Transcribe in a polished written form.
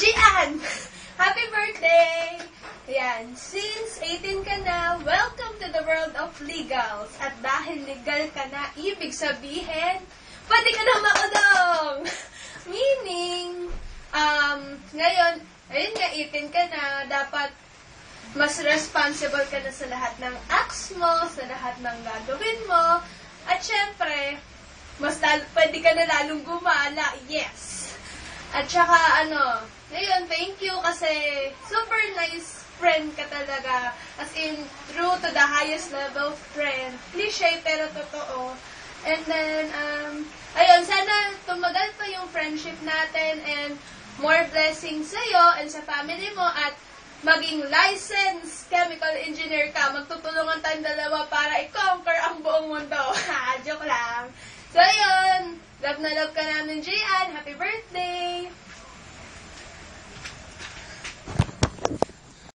Gian! Happy birthday! Ayan, since 18 ka na, welcome to the world of legals. At dahil legal ka na, ibig sabihin, pwede ka na makulong! Meaning, ngayon, ayun nga, 18 ka na, dapat mas responsible ka na sa lahat ng acts mo, sa lahat ng gagawin mo, at syempre, pwede ka na lalong gumala, yes! At saka, ngayon, thank you kasi super nice friend ka talaga. As in, true to the highest level friend. Cliche, pero totoo. And then, ayun, sana tumagal pa yung friendship natin and more blessings sa'yo and sa family mo at maging licensed chemical engineer ka. Magtutulungan tayong dalawa para i-conquer ang buong mundo. Joke lang. So, ayun. Love na love ka namin, Gian. Happy birthday!